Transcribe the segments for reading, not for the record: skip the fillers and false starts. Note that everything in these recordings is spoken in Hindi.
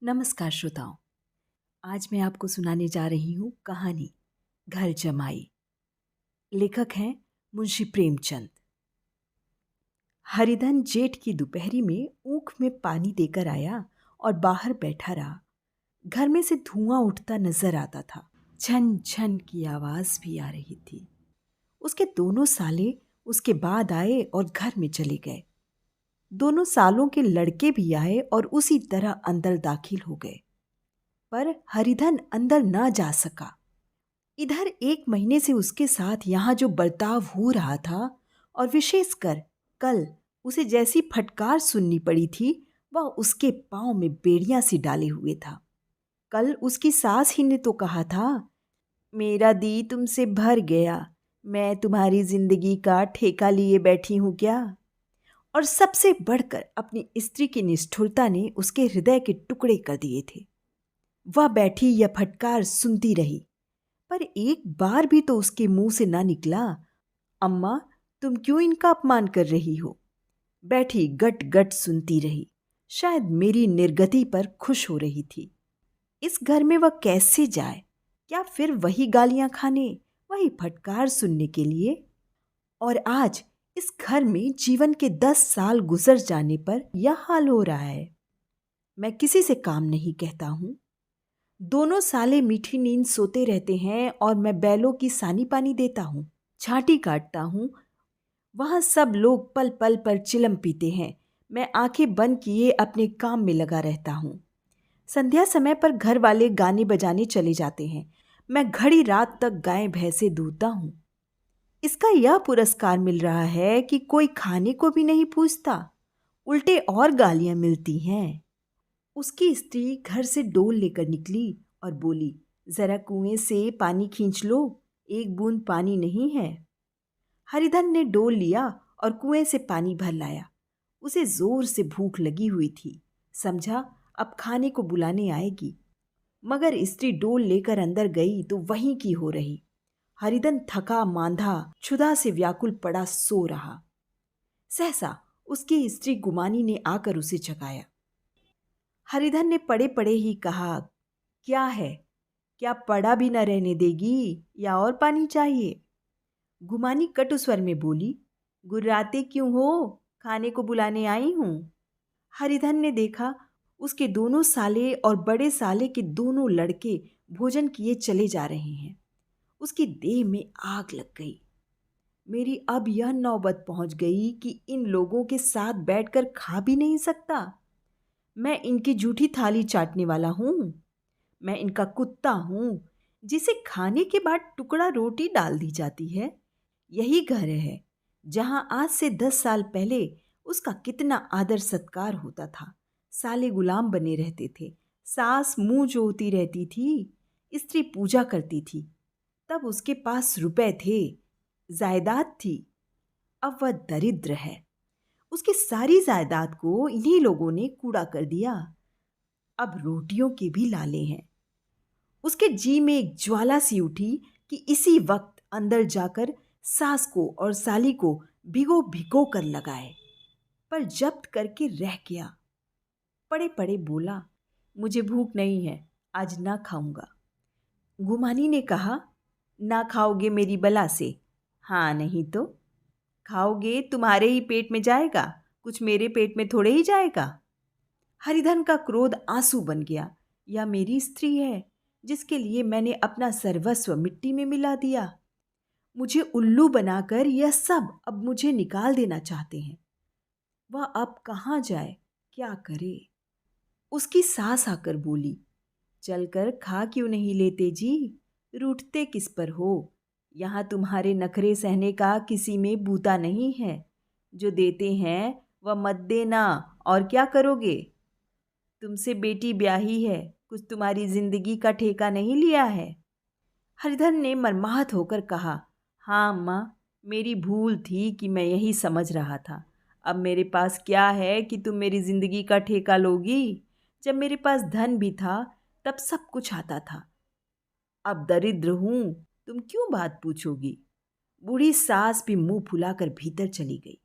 नमस्कार श्रोताओं। आज मैं आपको सुनाने जा रही हूँ कहानी घर जमाई। लेखक हैं मुंशी प्रेमचंद। हरिधन जेठ की दोपहरी में ऊख में पानी देकर आया और बाहर बैठा रहा। घर में से धुआं उठता नजर आता था। छन छन की आवाज भी आ रही थी। उसके दोनों साले उसके बाद आए और घर में चले गए। दोनों सालों के लड़के भी आए और उसी तरह अंदर दाखिल हो गए, पर हरिधन अंदर ना जा सका। इधर 1 महीने से उसके साथ यहाँ जो बर्ताव हो रहा था, और विशेषकर कल उसे जैसी फटकार सुननी पड़ी थी, वह उसके पांव में बेड़ियां सी डाले हुए था। कल उसकी सास ही ने तो कहा था, मेरा दी तुमसे भर गया, मैं तुम्हारी जिंदगी का ठेका लिए बैठी हूं क्या। और सबसे बढ़कर अपनी स्त्री की निष्ठुरता ने उसके हृदय के टुकड़े कर दिए थे। वह बैठी यह फटकार सुनती रही, पर एक बार भी तो उसके मुंह से ना निकला, अम्मा तुम क्यों इनका अपमान कर रही हो। बैठी गट गट सुनती रही। शायद मेरी निर्गति पर खुश हो रही थी। इस घर में वह कैसे जाए? क्या फिर वही गालियां खाने, वही फटकार सुनने के लिए? और आज इस घर में जीवन के 10 साल गुजर जाने पर यह हाल हो रहा है। मैं किसी से काम नहीं कहता हूं। दोनों साले मीठी नींद सोते रहते हैं और मैं बैलों की सानी पानी देता हूँ, छांटी काटता हूँ। वहाँ सब लोग पल पल पर चिलम पीते हैं। मैं आंखें बंद किए अपने काम में लगा रहता हूँ। संध्या समय पर घर वाले गाने बजाने चले जाते हैं। मैं घड़ी रात तक गाय भैंसे दूधता हूँ। इसका यह पुरस्कार मिल रहा है कि कोई खाने को भी नहीं पूछता, उल्टे और गालियां मिलती हैं। उसकी स्त्री घर से डोल लेकर निकली और बोली, जरा कुएं से पानी खींच लो, एक बूंद पानी नहीं है। हरिधन ने डोल लिया और कुएं से पानी भर लाया। उसे जोर से भूख लगी हुई थी। समझा अब खाने को बुलाने आएगी, मगर स्त्री डोल लेकर अंदर गई तो वहीं की हो रही। हरिधन थका मांधा क्षुधा से व्याकुल पड़ा सो रहा। सहसा उसकी स्त्री गुमानी ने आकर उसे जगाया। हरिधन ने पड़े पड़े ही कहा, क्या है, क्या पड़ा भी न रहने देगी या और पानी चाहिए? गुमानी कटु स्वर में बोली, गुर्राते क्यों हो, खाने को बुलाने आई हूं। हरिधन ने देखा उसके दोनों साले और बड़े साले के दोनों लड़के भोजन किए चले जा रहे हैं। उसकी देह में आग लग गई। मेरी अब यह नौबत पहुंच गई कि इन लोगों के साथ बैठकर खा भी नहीं सकता। मैं इनकी जूठी थाली चाटने वाला हूं। मैं इनका कुत्ता हूं, जिसे खाने के बाद टुकड़ा रोटी डाल दी जाती है। यही घर है जहां आज से 10 साल पहले उसका कितना आदर सत्कार होता था। साले गुलाम बने रहते थे, सास मुंह जोती रहती थी, स्त्री पूजा करती थी। तब उसके पास रुपए थे, जायदाद थी। अब वह दरिद्र है। उसकी सारी जायदाद को इन्हीं लोगों ने कूड़ा कर दिया। अब रोटियों के भी लाले हैं। उसके जी में एक ज्वाला सी उठी कि इसी वक्त अंदर जाकर सास को और साली को भिगो भिगो कर लगाए, पर जब्त करके रह गया। पड़े पड़े बोला, मुझे भूख नहीं है, आज ना खाऊंगा। गुमानी ने कहा, ना खाओगे मेरी बला से? हाँ नहीं तो? खाओगे तुम्हारे ही पेट में जाएगा, कुछ मेरे पेट में थोड़े ही जाएगा। हरिधन का क्रोध आंसू बन गया। यह मेरी स्त्री है, जिसके लिए मैंने अपना सर्वस्व मिट्टी में मिला दिया। मुझे उल्लू बनाकर यह सब अब मुझे निकाल देना चाहते हैं। वह अब कहाँ जाए, क्या करे? उसकी सास आकर बोली, चलकर खा क्यों नहीं लेते जी, रूठते किस पर हो? यहाँ तुम्हारे नखरे सहने का किसी में बूता नहीं है। जो देते हैं वह मत देना, और क्या करोगे? तुमसे बेटी ब्याही है, कुछ तुम्हारी जिंदगी का ठेका नहीं लिया है। हरिधन ने मर्माहत होकर कहा, हाँ अम्मा, मेरी भूल थी कि मैं यही समझ रहा था। अब मेरे पास क्या है कि तुम मेरी जिंदगी का ठेका लोगी? जब मेरे पास धन भी था तब सब कुछ आता था। अब दरिद्र हूं, तुम क्यों बात पूछोगी? बूढ़ी सास भी मुंह फुलाकर भीतर चली गई।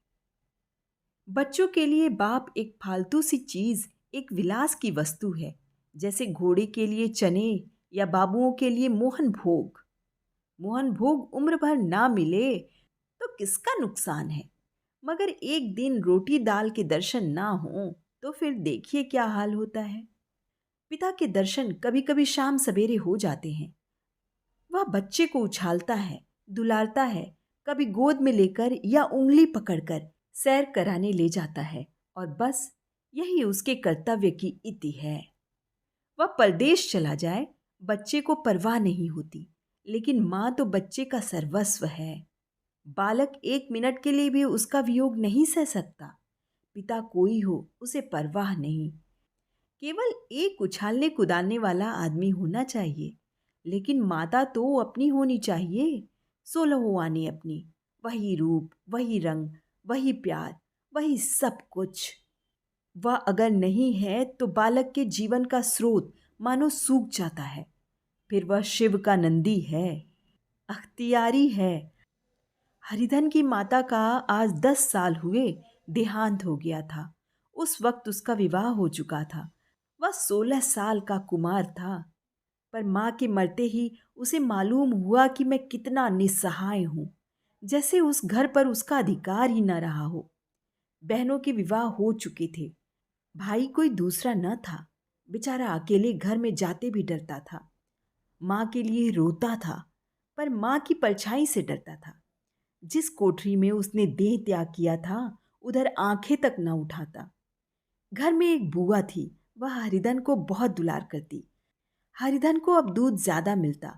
बच्चों के लिए बाप एक फालतू सी चीज, एक विलास की वस्तु है, जैसे घोड़े के लिए चने या बाबुओं के लिए मोहन भोग। मोहन भोग उम्र भर ना मिले तो किसका नुकसान है, मगर एक दिन रोटी दाल के दर्शन ना हो तो फिर देखिए क्या हाल होता है। पिता के दर्शन कभी कभी शाम सवेरे हो जाते हैं। वह बच्चे को उछालता है, दुलारता है, कभी गोद में लेकर या उंगली पकड़कर सैर कराने ले जाता है, और बस यही उसके कर्तव्य की इति है। वह परदेश चला जाए, बच्चे को परवाह नहीं होती, लेकिन माँ तो बच्चे का सर्वस्व है। बालक एक मिनट के लिए भी उसका वियोग नहीं सह सकता। पिता कोई हो, उसे परवाह नहीं। केवल एक उछालने कुदाने वाला आदमी होना चाहिए, लेकिन माता तो अपनी होनी चाहिए, 16 आने अपनी। वही रूप, वही रंग, वही प्यार, वही सब कुछ। वह अगर नहीं है तो बालक के जीवन का स्रोत मानो सूख जाता है। फिर वह शिव का नंदी है, अख्तियारी है। हरिधन की माता का आज 10 साल हुए देहांत हो गया था। उस वक्त उसका विवाह हो चुका था। वह 16 साल का कुमार था। पर माँ के मरते ही उसे मालूम हुआ कि मैं कितना निस्सहाय हूँ, जैसे उस घर पर उसका अधिकार ही न रहा हो। बहनों के विवाह हो चुके थे, भाई कोई दूसरा न था। बेचारा अकेले घर में जाते भी डरता था। माँ के लिए रोता था, पर माँ की परछाई से डरता था। जिस कोठरी में उसने देह त्याग किया था, उधर आंखें तक न उठाता। घर में एक बुआ थी, वह हरिधन को बहुत दुलार करती। हरिधन को अब दूध ज्यादा मिलता,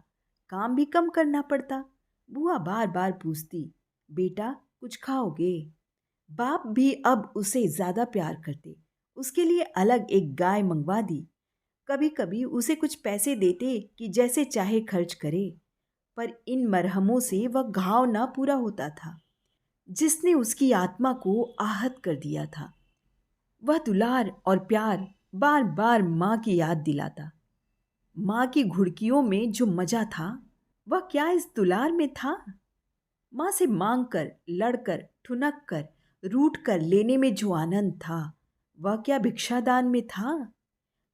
काम भी कम करना पड़ता। बुआ बार बार पूछती, बेटा कुछ खाओगे? बाप भी अब उसे ज्यादा प्यार करते। उसके लिए अलग एक गाय मंगवा दी। कभी कभी उसे कुछ पैसे देते कि जैसे चाहे खर्च करे, पर इन मरहमों से वह घाव ना पूरा होता था जिसने उसकी आत्मा को आहत कर दिया था। वह दुलार और प्यार बार बार माँ की याद दिलाता। माँ की घुड़कियों में जो मजा था, वह क्या इस दुलार में था? माँ से मांग कर, लड़कर, ठुनक कर, रूठ कर लेने में जो आनंद था, वह क्या भिक्षादान में था?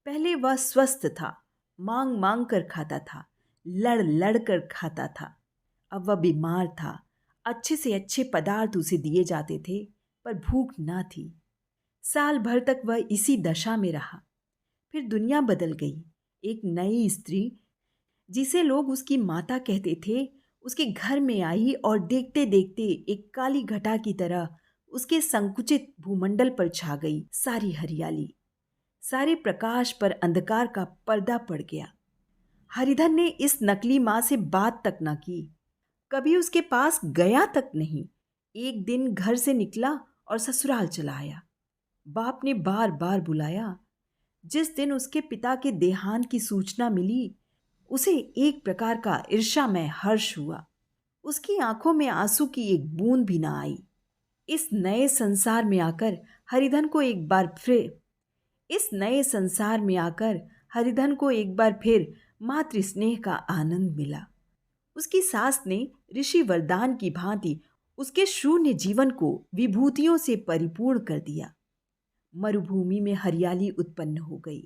पहले वह स्वस्थ था, मांग मांग कर खाता था, लड़ लड़ कर खाता था। अब वह बीमार था, अच्छे से अच्छे पदार्थ उसे दिए जाते थे, पर भूख ना थी। साल भर तक वह इसी दशा में रहा। फिर दुनिया बदल गई। एक नई स्त्री, जिसे लोग उसकी माता कहते थे, उसके घर में आई और देखते देखते एक काली घटा की तरह उसके संकुचित भूमंडल पर छा गई सारी हरियाली। सारे प्रकाश पर अंधकार का पर्दा पड़ गया। हरिधन ने इस नकली माँ से बात तक न की, कभी उसके पास गया तक नहीं। एक दिन घर से निकला और ससुराल चला आया। बाप ने बार बार बुलाया। जिस दिन उसके पिता के देहांत की सूचना मिली, उसे एक प्रकार का ईर्ष्यामय हर्ष हुआ। उसकी आंखों में आंसू की एक बूंद भी ना आई। इस नए संसार में आकर हरिधन को एक बार फिर इस नए संसार में आकर हरिधन को एक बार फिर मातृ स्नेह का आनंद मिला। उसकी सास ने ऋषि वरदान की भांति उसके शून्य जीवन को विभूतियों से परिपूर्ण कर दिया। मरुभूमि में हरियाली उत्पन्न हो गई।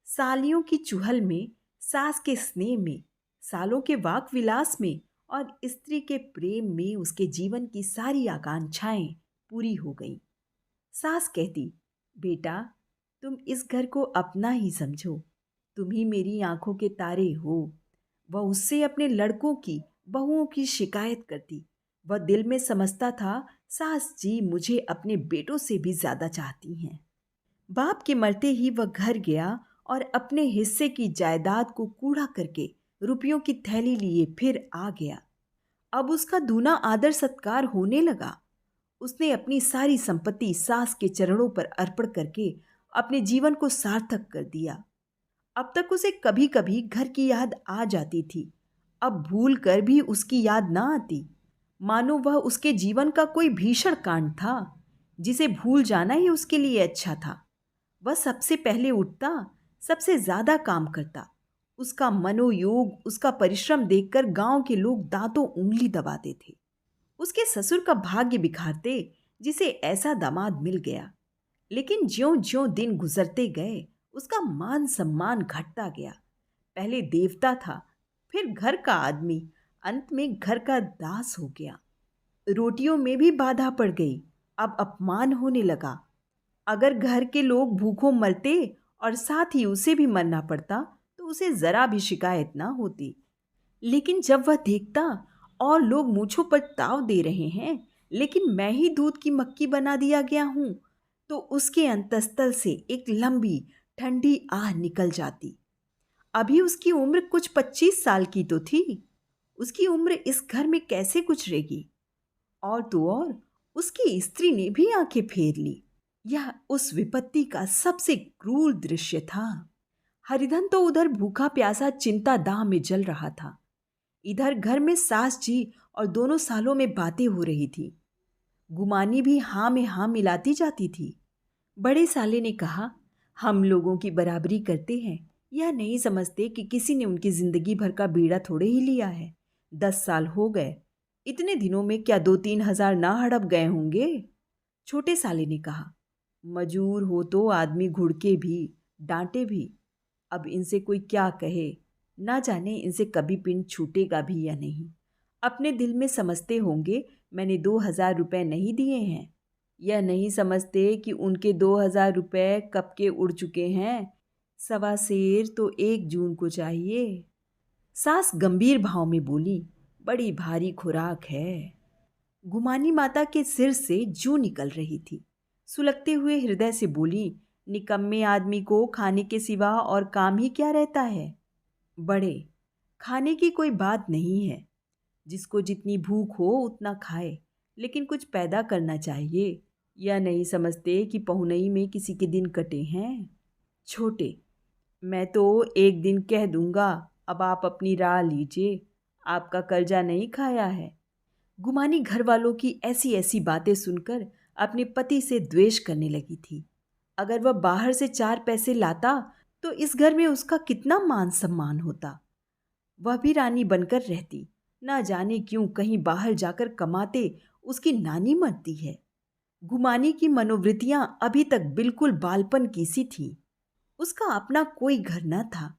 सालियों की चुहल में, सास के स्नेह में, सालों के वाक विलास में और स्त्री के प्रेम में उसके जीवन की सारी आकांक्षाएं पूरी हो गईं। सास कहती, बेटा तुम इस घर को अपना ही समझो, तुम ही मेरी आंखों के तारे हो। वह उससे अपने लड़कों की, बहुओं की शिकायत करती। वह दिल में समझता था, सास जी मुझे अपने बेटों से भी ज्यादा चाहती हैं। बाप के मरते ही वह घर गया और अपने हिस्से की जायदाद को कूड़ा करके रुपयों की थैली लिए फिर आ गया। अब उसका दूना आदर सत्कार होने लगा। उसने अपनी सारी संपत्ति सास के चरणों पर अर्पण करके अपने जीवन को सार्थक कर दिया। अब तक उसे कभी कभी घर की याद आ जाती थी, अब भूल कर भी उसकी याद ना आती, मानो वह उसके जीवन का कोई भीषण कांड था जिसे भूल जाना ही उसके लिए अच्छा था। वह सबसे पहले उठता, सबसे ज्यादा काम करता। उसका मनोयोग, उसका परिश्रम देखकर गांव के लोग दांतों उंगली दबाते थे। उसके ससुर का भाग्य बिखारते जिसे ऐसा दामाद मिल गया। लेकिन ज्यों ज्यों दिन गुजरते गए, उसका मान सम्मान घटता गया। पहले देवता था, फिर घर का आदमी, अंत में घर का दास हो गया। रोटियों में भी बाधा पड़ गई, अब अपमान होने लगा। अगर घर के लोग भूखों मरते और साथ ही उसे भी मरना पड़ता तो उसे जरा भी शिकायत ना होती। लेकिन जब वह देखता और लोग मूंछों पर ताव दे रहे हैं, लेकिन मैं ही दूध की मक्खी बना दिया गया हूं, तो उसके अंतस्तल से एक लंबी ठंडी आह निकल जाती। अभी उसकी उम्र कुछ 25 साल की तो थी। उसकी उम्र इस घर में कैसे गुजरेगी? और तो और उसकी स्त्री ने भी आंखें फेर ली। यह उस विपत्ति का सबसे क्रूर दृश्य था। हरिधन तो उधर भूखा प्यासा चिंता दाह में जल रहा था। इधर घर में सास जी और दोनों सालों में बातें हो रही थी। गुमानी भी हाँ में हाँ मिलाती जाती थी। बड़े साले ने कहा, हम लोगों की बराबरी करते हैं, यह नहीं समझते कि किसी ने उनकी जिंदगी भर का बीड़ा थोड़े ही लिया है। 10 साल हो गए, इतने दिनों में क्या 2-3 हजार ना हड़प गए होंगे? छोटे साले ने कहा, मजूर हो तो आदमी घुड़के भी, डांटे भी। अब इनसे कोई क्या कहे, ना जाने इनसे कभी पिंड छूटेगा भी या नहीं। अपने दिल में समझते होंगे मैंने 2 हजार रुपये नहीं दिए हैं। यह नहीं समझते कि उनके 2 हजार रुपये कब के उड़ चुके हैं। सवा सेर तो 1 जून को चाहिए। सास गंभीर भाव में बोली, बड़ी भारी खुराक है। गुमानी माता के सिर से जूं निकल रही थी। सुलगते हुए हृदय से बोली, निकम्मे आदमी को खाने के सिवा और काम ही क्या रहता है? बड़े, खाने की कोई बात नहीं है। जिसको जितनी भूख हो उतना खाए, लेकिन कुछ पैदा करना चाहिए। यह नहीं समझते कि पहुनई में किसी के दिन कटे हैं। छोटे, मैं तो एक दिन कह दूंगा, अब आप अपनी राह लीजिए, आपका कर्जा नहीं खाया है। गुमानी घर वालों की ऐसी ऐसी बातें सुनकर अपने पति से द्वेष करने लगी थी। अगर वह बाहर से 4 पैसे लाता तो इस घर में उसका कितना मान सम्मान होता। वह भी रानी बनकर रहती। ना जाने क्यों कहीं बाहर जाकर कमाते उसकी नानी मरती है। गुमानी की मनोवृत्तियां अभी तक बिल्कुल बालपन की सी थी। उसका अपना कोई घर न था।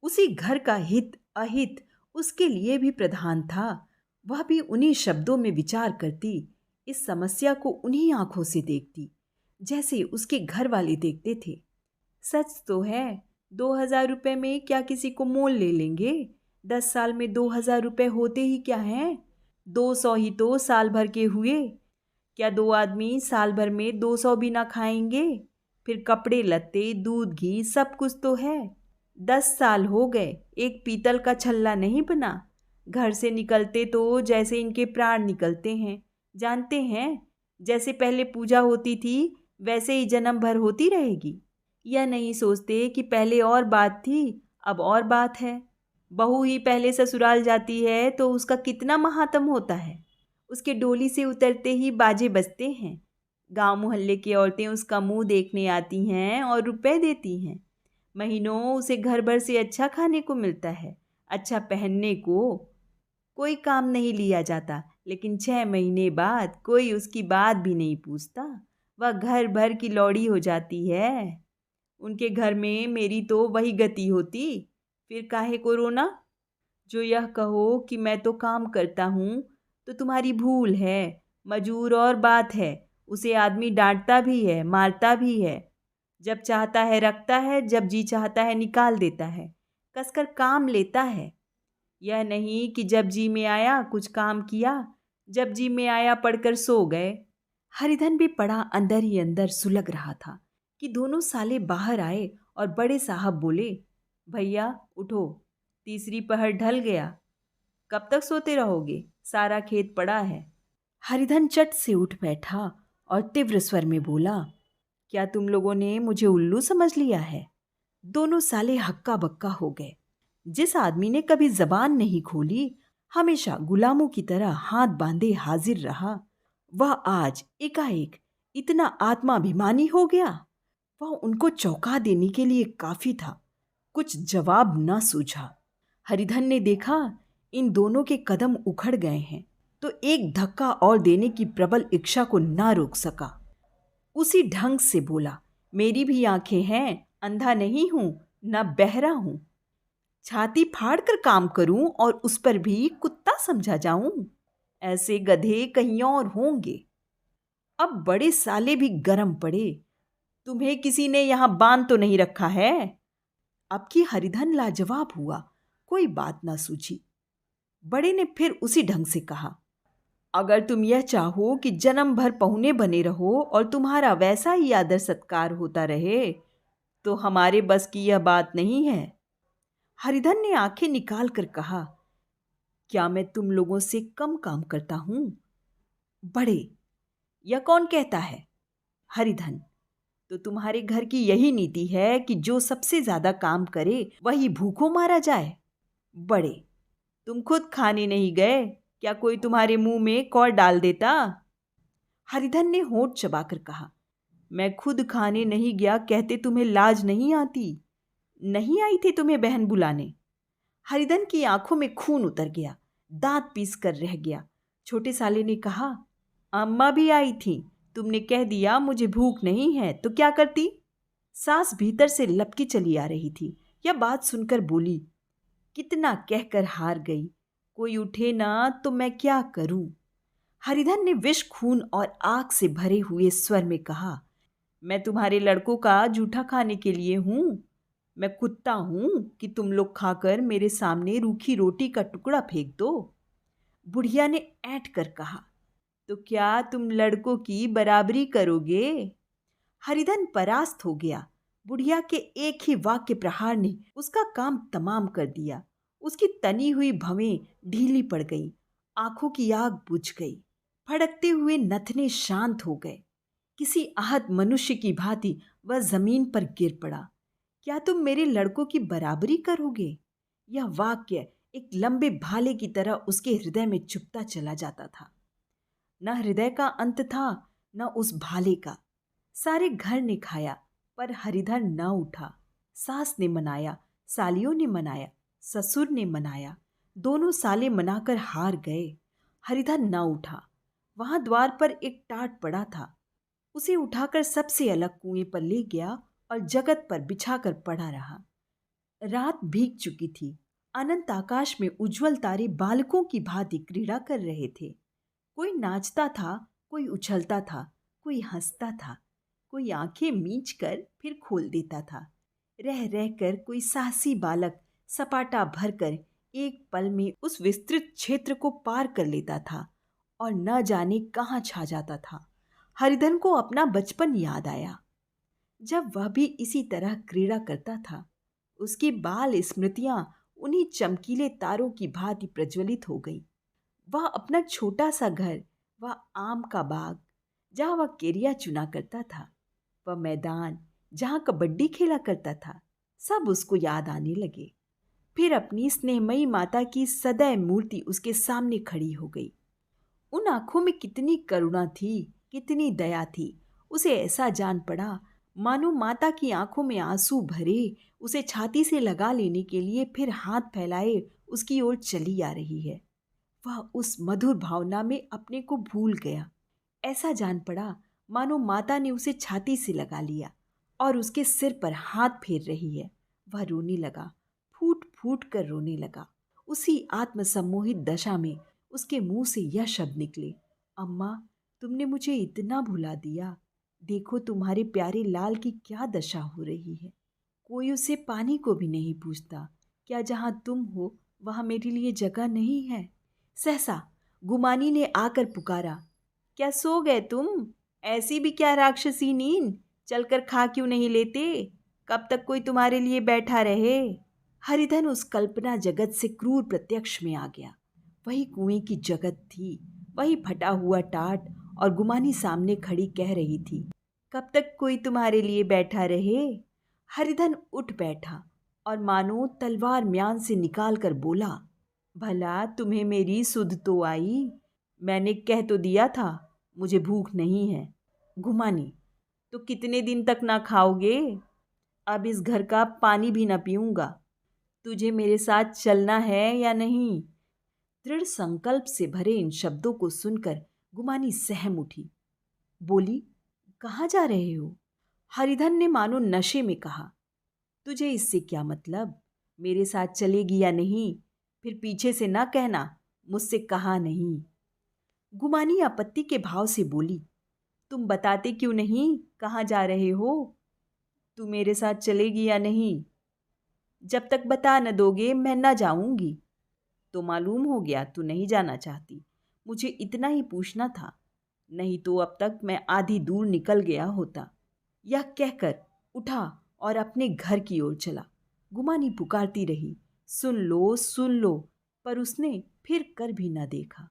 उसी घर का हित अहित उसके लिए भी प्रधान था। वह भी उन्हीं शब्दों में विचार करती, इस समस्या को उन्हीं आंखों से देखती जैसे उसके घर वाले देखते थे। सच तो है, 2 हजार रुपये में क्या किसी को मोल ले लेंगे? 10 साल में 2 हजार रुपये होते ही क्या हैं? 200 ही तो साल भर के हुए। क्या 2 आदमी साल भर में 200 भी ना खाएंगे? फिर कपड़े लत्ते दूध घी सब कुछ तो है। 10 साल हो गए, एक पीतल का छल्ला नहीं बना। घर से निकलते तो जैसे इनके प्राण निकलते हैं। जानते हैं, जैसे पहले पूजा होती थी वैसे ही जन्म भर होती रहेगी। यह नहीं सोचते कि पहले और बात थी, अब और बात है। बहू ही पहले ससुराल जाती है तो उसका कितना महात्म होता है। उसके डोली से उतरते ही बाजे बजते हैं। गांव मोहल्ले की औरतें उसका मुंह देखने आती हैं और रुपए देती हैं। महीनों उसे घर भर से अच्छा खाने को मिलता है, अच्छा पहनने को। कोई काम नहीं लिया जाता, लेकिन 6 महीने बाद कोई उसकी बात भी नहीं पूछता। वह घर भर की लौड़ी हो जाती है। उनके घर में मेरी तो वही गति होती, फिर काहे को रोना? जो यह कहो कि मैं तो काम करता हूँ तो तुम्हारी भूल है। मजूर और बात है, उसे आदमी डांटता भी है, मारता भी है। जब चाहता है रखता है, जब जी चाहता है निकाल देता है, कसकर काम लेता है। यह नहीं कि जब जी में आया कुछ काम किया, जब जी में आया पढ़कर सो गए। हरिधन भी पड़ा अंदर ही अंदर सुलग रहा था कि दोनों साले बाहर आए और बड़े साहब बोले, भैया उठो, तीसरी पहर ढल गया, कब तक सोते रहोगे? सारा खेत पड़ा है। हरिधन चट से उठ बैठा और तीव्र स्वर में बोला, क्या तुम लोगों ने मुझे उल्लू समझ लिया है? दोनों साले हक्का बक्का हो गए। जिस आदमी ने कभी जबान नहीं खोली, हमेशा गुलामों की तरह हाथ बांधे हाजिर रहा, वह आज एकाएक इतना आत्माभिमानी हो गया। वह उनको चौंका देने के लिए काफी था। कुछ जवाब न सूझा। हरिधन ने देखा इन दोनों के कदम उखड़ गए हैं, तो एक धक्का और देने की प्रबल इच्छा को ना रोक सका। उसी ढंग से बोला, मेरी भी आंखें हैं अंधा नहीं हूं, न बहरा हूं। छाती फाड़ कर काम करूं और उस पर भी कुत्ता समझा जाऊं? ऐसे गधे कहीं और होंगे। अब बड़े साले भी गरम पड़े। तुम्हें किसी ने यहां बांध तो नहीं रखा है? अब की हरिधन लाजवाब हुआ, कोई बात ना सूझी। बड़े ने फिर उसी ढंग से कहा, अगर तुम यह चाहो कि जन्म भर पहुने बने रहो और तुम्हारा वैसा ही आदर सत्कार होता रहे, तो हमारे बस की यह बात नहीं है। हरिधन ने आंखें निकाल कर कहा, क्या मैं तुम लोगों से कम काम करता हूं? बड़े, यह कौन कहता है? हरिधन, तो तुम्हारे घर की यही नीति है कि जो सबसे ज्यादा काम करे वही भूखों मारा जाए? बड़े, तुम खुद खाने नहीं गए, क्या कोई तुम्हारे मुंह में कौर डाल देता? हरिधन ने होंठ चबाकर कहा, मैं खुद खाने नहीं गया कहते तुम्हें लाज नहीं आती? नहीं आई थी तुम्हें बहन बुलाने? हरिधन की आंखों में खून उतर गया, दांत पीस कर रह गया। छोटे साले ने कहा, अम्मा भी आई थी, तुमने कह दिया मुझे भूख नहीं है, तो क्या करती? सास भीतर से लपकी चली आ रही थी। यह बात सुनकर बोली, कितना कहकर हार गई, कोई उठे ना तो मैं क्या करूं? हरिधन ने विष खून और आग से भरे हुए स्वर में कहा, मैं तुम्हारे लड़कों का जूठा खाने के लिए हूं? मैं कुत्ता हूं कि तुम लोग खाकर मेरे सामने रूखी रोटी का टुकड़ा फेंक दो? बुढ़िया ने ऐंठ कर कहा, तो क्या तुम लड़कों की बराबरी करोगे? हरिधन परास्त हो गया। बुढ़िया के एक ही वाक्य प्रहार ने उसका काम तमाम कर दिया। उसकी तनी हुई भवें ढीली पड़ गई, आंखों की आग बुझ गई, फड़कते हुए नथने शांत हो गए। किसी आहत मनुष्य की भांति वह जमीन पर गिर पड़ा। क्या तुम मेरे लड़कों की बराबरी करोगे? यह वाक्य एक लंबे भाले की तरह उसके हृदय में चुभता चला जाता था। न हृदय का अंत था, न उस भाले का। सारे घर ने खाया, पर हरिधर न उठा। सास ने मनाया, सालियों ने मनाया, ससुर ने मनाया, दोनों साले मनाकर हार गए। हरिधर न उठा। वहां द्वार पर एक टाट पड़ा था, उसे उठाकर सबसे अलग कुएं पर ले गया और जगत पर बिछाकर पड़ा रहा। रात भीग चुकी थी। अनंत आकाश में उज्जवल तारे बालकों की भांति क्रीड़ा कर रहे थे। कोई नाचता था, कोई उछलता था, कोई हंसता था, कोई आंखें मीच कर फिर खोल देता था। रह रह कर कोई साहसी बालक सपाटा भरकर एक पल में उस विस्तृत क्षेत्र को पार कर लेता था और न जाने कहाँ छा जाता था। हरिधन को अपना बचपन याद आया, जब वह भी इसी तरह क्रीड़ा करता था। उसकी बाल स्मृतियां उन्हीं चमकीले तारों की भांति प्रज्वलित हो गई। वह अपना छोटा सा घर, वह आम का बाग जहाँ वह केरिया चुना करता था, वह मैदान जहाँ कबड्डी खेला करता था, सब उसको याद आने लगे। फिर अपनी स्नेहमयी माता की सदैव मूर्ति उसके सामने खड़ी हो गई। उन आंखों में कितनी करुणा थी, कितनी दया थी। उसे ऐसा जान पड़ा मानो माता की आंखों में आंसू भरे उसे छाती से लगा लेने के लिए फिर हाथ फैलाए उसकी ओर चली आ रही है। वह उस मधुर भावना में अपने को भूल गया। ऐसा जान पड़ा मानो माता ने उसे छाती से लगा लिया और उसके सिर पर हाथ फेर रही है। वह रोने लगा, फूट फूट कर रोने लगा। उसी आत्मसम्मोहित दशा में उसके मुंह से यह शब्द निकले, अम्मा, तुमने मुझे इतना भुला दिया। देखो तुम्हारे प्यारे लाल की क्या दशा हो रही है। कोई उसे पानी को भी नहीं पूछता। क्या जहाँ तुम हो वहाँ मेरे लिए जगह नहीं है? सहसा गुमानी ने आकर पुकारा, क्या सो गए तुम? ऐसी भी क्या राक्षसी नींद? चलकर खा क्यों नहीं लेते? कब तक कोई तुम्हारे लिए बैठा रहे? हरिधन उस कल्पना जगत से क्रूर प्रत्यक्ष में आ गया। वही कुएं की जगत थी, वही फटा हुआ टाट, और गुमानी सामने खड़ी कह रही थी, कब तक कोई तुम्हारे लिए बैठा रहे? हरिधन उठ बैठा और मानो तलवार म्यान से निकाल कर बोला, भला तुम्हें मेरी सुध तो आई? मैंने कह तो दिया था मुझे भूख नहीं है। घुमानी, तो कितने दिन तक ना खाओगे? अब इस घर का पानी भी ना पीऊंगा। तुझे मेरे साथ चलना है या नहीं? दृढ़ संकल्प से भरे इन शब्दों को सुनकर गुमानी सहम उठी। बोली, कहाँ जा रहे हो? हरिधन ने मानो नशे में कहा, तुझे इससे क्या मतलब? मेरे साथ चलेगी या नहीं? फिर पीछे से ना कहना मुझसे कहा नहीं। गुमानी आपत्ति के भाव से बोली, तुम बताते क्यों नहीं कहाँ जा रहे हो? तू मेरे साथ चलेगी या नहीं? जब तक बता न दोगे मैं न जाऊंगी। तो मालूम हो गया तू नहीं जाना चाहती। मुझे इतना ही पूछना था, नहीं तो अब तक मैं आधी दूर निकल गया होता। यह कहकर उठा और अपने घर की ओर चला। गुमानी पुकारती रही, सुन लो, पर उसने फिर कर भी न देखा।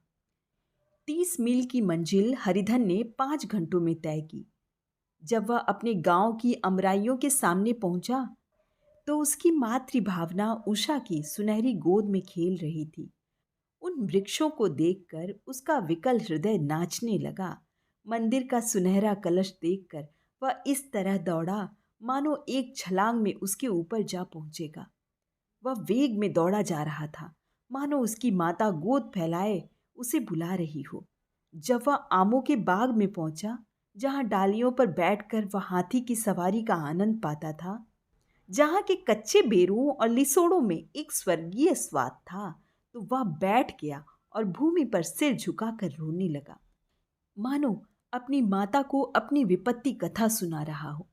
30 मील की मंजिल हरिधन ने 5 घंटों में तय की। जब वह अपने गांव की अमराइयों के सामने पहुंचा तो उसकी मातृभावना उषा की सुनहरी गोद में खेल रही थी। उन वृक्षों को देखकर उसका विकल हृदय नाचने लगा। मंदिर का सुनहरा कलश देखकर वह इस तरह दौड़ा मानो एक छलांग में उसके ऊपर जा पहुंचेगा। वह वेग में दौड़ा जा रहा था, मानो उसकी माता गोद फैलाए उसे बुला रही हो। जब वह आमों के बाग में पहुंचा, जहां डालियों पर बैठकर वह हाथी की सवारी का आनंद पाता था, जहां के कच्चे बेरों और लिसोड़ों में एक स्वर्गीय स्वाद था, तो वह बैठ गया और भूमि पर सिर झुकाकर रोने लगा, मानो अपनी माता को अपनी विपत्ति कथा सुना रहा हो।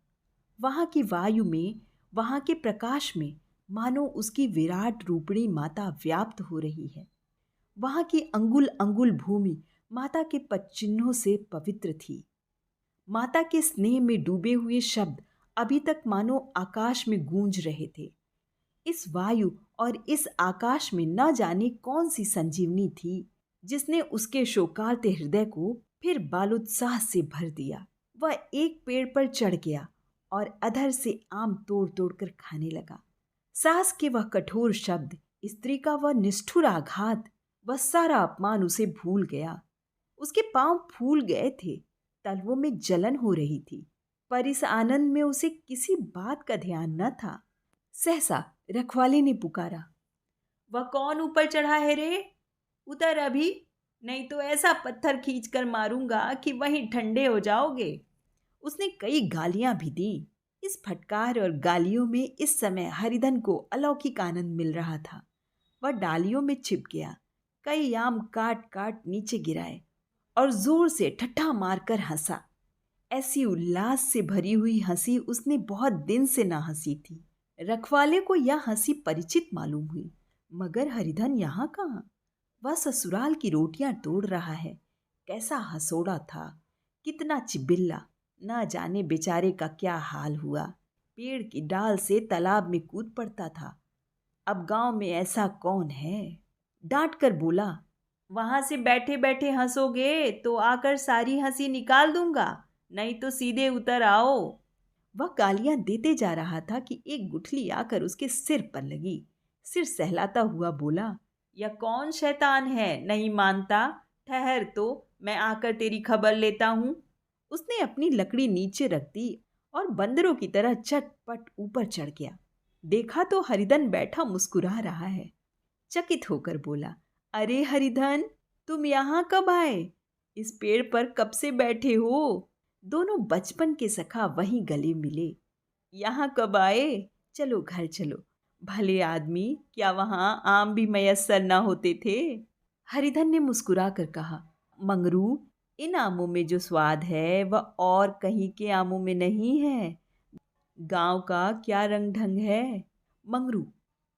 वहां की वायु में, वहां के प्रकाश में मानो उसकी विराट रूपणी माता व्याप्त हो रही है। वहां की अंगुल अंगुल भूमि माता के पदचिन्हों से पवित्र थी। माता के स्नेह में डूबे हुए शब्द अभी तक मानो आकाश में गूंज रहे थे। इस वायु और इस आकाश में न जाने कौन सी संजीवनी थी जिसने उसके शोकार्त हृदय को फिर बालुत्साह से भर दिया। वह एक पेड़ पर चढ़ गया और अधर से आम तोड़ तोड़ कर खाने लगा। सास के वह कठोर शब्द, स्त्री का वह निष्ठुर आघात, वह सारा अपमान उसे भूल गया। उसके पांव फूल गए थे, तलवों में जलन हो रही थी, पर इस आनंद में उसे किसी बात का ध्यान न था। सहसा रखवाले ने पुकारा, वह कौन ऊपर चढ़ा है रे? उतर अभी, नहीं तो ऐसा पत्थर खींच कर मारूंगा कि वहीं ठंडे हो जाओगे। उसने कई गालियां भी दी। इस फटकार और गालियों में इस समय हरिधन को अलौकिक आनंद मिल रहा था। वह डालियों में छिप गया, कई आम काट काट नीचे गिराए और जोर से ठट्ठा मारकर हंसा। ऐसी उल्लास से भरी हुई हंसी उसने बहुत दिन से ना हंसी थी। रखवाले को यह हंसी परिचित मालूम हुई, मगर हरिधन यहाँ कहाँ? वह ससुराल की रोटियां तोड़ रहा है। कैसा हंसोड़ा था, कितना चिबिल्ला, ना जाने बेचारे का क्या हाल हुआ। पेड़ की डाल से तालाब में कूद पड़ता था। अब गांव में ऐसा कौन है? डांट कर बोला, वहां से बैठे बैठे हंसोगे तो आकर सारी हंसी निकाल दूंगा, नहीं तो सीधे उतर आओ। वह गालियां देते जा रहा था कि एक गुठली आकर उसके सिर पर लगी। सिर सहलाता हुआ बोला, यह कौन शैतान है, नहीं मानता? ठहर तो मैं आकर तेरी खबर लेता हूँ। उसने अपनी लकड़ी नीचे रख दी और बंदरों की तरह चटपट ऊपर चढ़ गया। देखा तो हरिधन बैठा मुस्कुरा रहा है। चकित होकर बोला, अरे हरिधन, तुम यहाँ कब आए? इस पेड़ पर कब से बैठे हो? दोनों बचपन के सखा वहीं गले मिले। यहाँ कब आए? चलो घर चलो। भले आदमी, क्या वहाँ आम भी मयस्सर ना होते थे? हरिधन ने मुस्कुरा कर कहा, मंगरू, इन आमों में जो स्वाद है वह और कहीं के आमों में नहीं है। गांव का क्या रंग ढंग है मंगरू,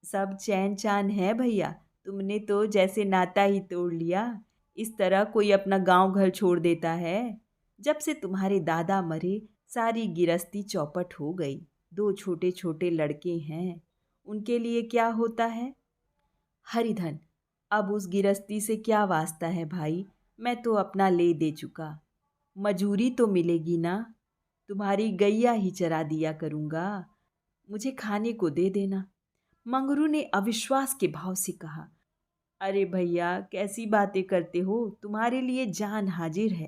सब चैन चान है भैया। तुमने तो जैसे नाता ही तोड़ लिया। इस तरह कोई अपना गांव घर छोड़ देता है? जब से तुम्हारे दादा मरे सारी गिरस्ती चौपट हो गई। 2 छोटे छोटे लड़के हैं, उनके लिए क्या होता है? हरिधन, अब उस गिरस्ती से क्या वास्ता है भाई? मैं तो अपना ले दे चुका। मजूरी तो मिलेगी ना? तुम्हारी गैया ही चरा दिया करूँगा। मुझे खाने को दे देना। मंगरू ने अविश्वास के भाव से कहा, अरे भैया, कैसी बातें करते हो? तुम्हारे लिए जान हाजिर है।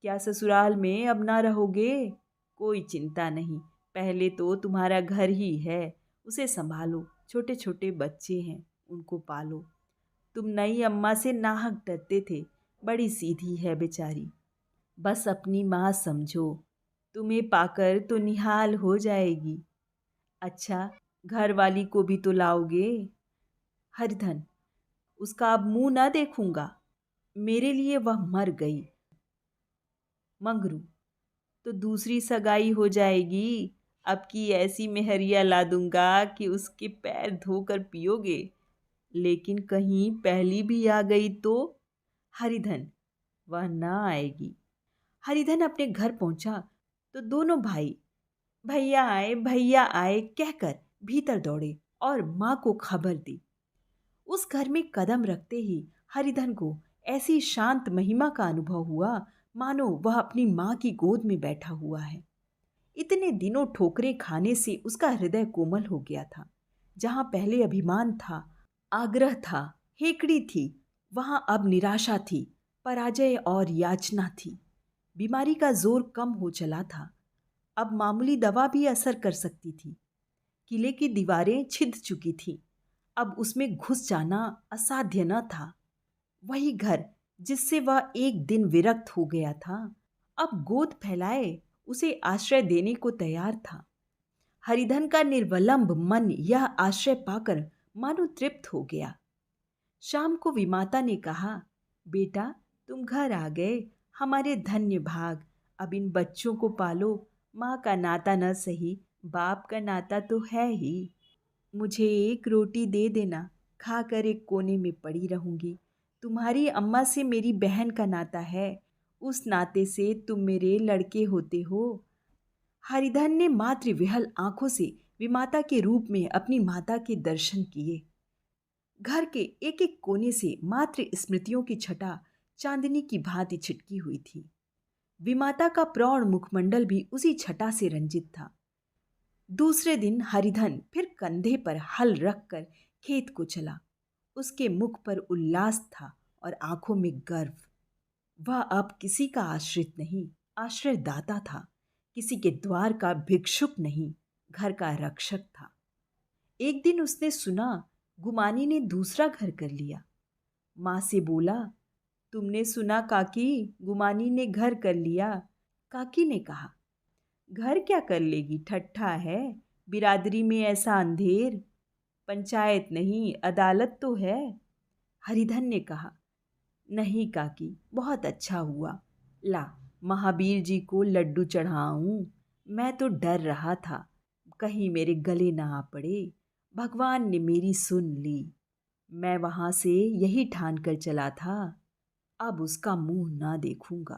क्या ससुराल में अब ना रहोगे? कोई चिंता नहीं, पहले तो तुम्हारा घर ही है, उसे संभालो। छोटे छोटे बच्चे हैं, उनको पालो। तुम नई अम्मा से नाहक डरते थे, बड़ी सीधी है बेचारी। बस अपनी माँ समझो, तुम्हें पाकर तो निहाल हो जाएगी। अच्छा, घर वाली को भी तो लाओगे? हरिधन, उसका अब मुंह ना देखूंगा। मेरे लिए वह मर गई। मंगरू, तो दूसरी सगाई हो जाएगी। अब की ऐसी मेहरिया ला दूंगा कि उसके पैर धोकर पियोगे। लेकिन कहीं पहली भी आ गई तो? हरिधन, वह ना आएगी। हरिधन अपने घर पहुंचा तो दोनों भाई भैया आए कहकर भीतर दौड़े और मां को खबर दी। उस घर में कदम रखते ही हरिधन को ऐसी शांत महिमा का अनुभव हुआ मानो वह अपनी मां की गोद में बैठा हुआ है। इतने दिनों ठोकरें खाने से उसका हृदय कोमल हो गया था। जहां पहले अभिमान था, आग्रह था, हेकड़ी थी, वहां अब निराशा थी, पराजय और याचना थी। बीमारी का जोर कम हो चला था। अब मामूली दवा भी असर कर सकती थी। किले की दीवारें छिद चुकी थीं। अब उसमें घुस जाना असाध्य न था। वही घर जिससे वह एक दिन विरक्त हो गया था, अब गोद फैलाए उसे आश्रय देने को तैयार था। हरिधन का निर्वलंब मन यह आश्रय पाकर मानो तृप्त हो गया। शाम को विमाता ने कहा, बेटा, तुम घर आ गए, हमारे धन्य भाग। अब इन बच्चों को पालो। माँ का नाता न सही, बाप का नाता तो है ही। मुझे एक रोटी दे देना, खाकर एक कोने में पड़ी रहूंगी। तुम्हारी अम्मा से मेरी बहन का नाता है, उस नाते से तुम मेरे लड़के होते हो। हरिधन ने मातृ विहल आंखों से विमाता के रूप में अपनी माता के दर्शन किए। घर के एक एक कोने से मातृ स्मृतियों की छटा चांदनी की भांति छिटकी हुई थी। विमाता का प्रौढ़ मुखमंडल भी उसी छटा से रंजित था। दूसरे दिन हरिधन फिर कंधे पर हल रखकर खेत को चला। उसके मुख पर उल्लास था और आंखों में गर्व। वह अब किसी का आश्रित नहीं, आश्रयदाता था। किसी के द्वार का भिक्षुक नहीं, घर का रक्षक था। एक दिन उसने सुना गुमानी ने दूसरा घर कर लिया। माँ से बोला, तुमने सुना काकी, गुमानी ने घर कर लिया? काकी ने कहा, घर क्या कर लेगी, ठट्ठा है। बिरादरी में ऐसा अंधेर। पंचायत नहीं, अदालत तो है। हरिधन ने कहा, नहीं काकी, बहुत अच्छा हुआ। ला, महावीर जी को लड्डू चढ़ाऊं। मैं तो डर रहा था कहीं मेरे गले ना आ पड़े। भगवान ने मेरी सुन ली। मैं वहां से यही ठान कर चला था, अब उसका मुंह ना देखूंगा।